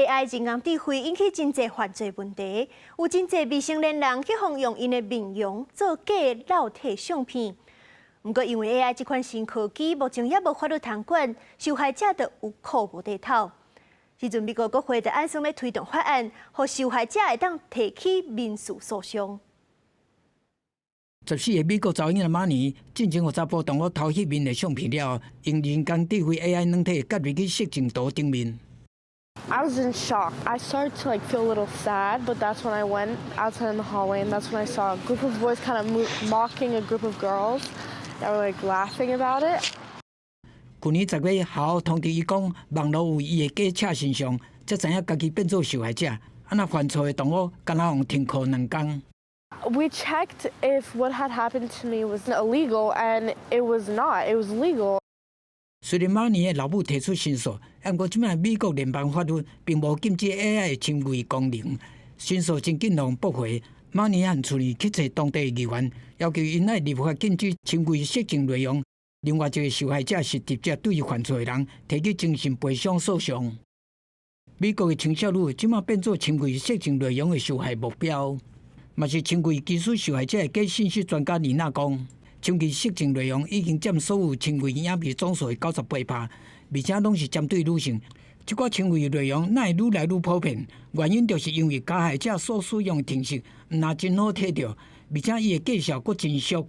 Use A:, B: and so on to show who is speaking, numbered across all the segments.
A: AI 人工智慧引起真侪犯罪问题，有真侪未成年人去放用因的面容做假的肉体相片。不过，因为 AI 这款新科技目前也无法律通管，受害者就有苦无低头。时阵美国国会就按算要推动法案，让受害者会当提起民事诉讼。
B: 14岁美国查某囡仔马尼进前互查甫同学偷翕面的相片了，用人工智慧 AI 软体夹入去色情图顶面。
C: I was in shock. I started to feel a little sad, but that's when I went outside in the hallway, and that's when I saw a group of boys kind of mocking a group of girls that were laughing about it.
B: 去年10月，校校通知伊讲，网络有伊的假册形象，才知影家己变做受害者。啊，那犯错的同学，敢若用停课2天。
C: We checked if what had happened to me was illegal, and it was not. It was legal.
B: 虽然马尼的老母提出申诉，不过即摆美国联邦法律并无禁止 AI 的侵权功能。申诉真紧让驳回，马尼和处理去找当地的议员，要求因爱立法禁止侵权色情内容。另外一个受害者是直接对于犯罪的人提起精神赔偿诉讼。美国的青少女即摆变做侵权色情内容的受害目标，嘛是侵权技术受害者的假信息专家李娜讲。 侵权色情内容已经占所有侵权影片总数的98%，而且拢是针对女性。这款侵权内容哪会愈来愈普遍？原因就是因为加害者所使用的程式毋但真好睇到，而且伊的介绍阁真俗。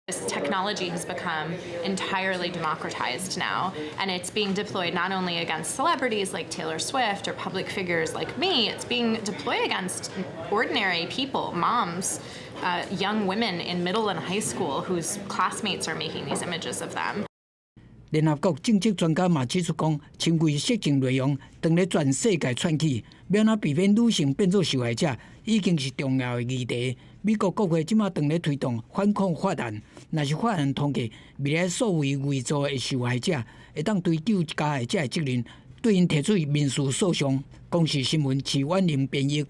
D: This technology has become entirely democratized now, and it's being deployed not only against celebrities like Taylor Swift or public figures like me, it's being deployed against ordinary people, moms, young women in middle and high school whose classmates are making these images of them.
B: 联合国政策专家嘛指出讲，侵权色情内容当咧全世界窜起，要哪避免女性变做受害者，已经是重要的议题。美国国会即马当咧推动反恐法案，若是法案通过，未来所谓伪造的受害者会当追究加害者的责任，对因提出民事诉讼。公视新闻，徐婉玲编译。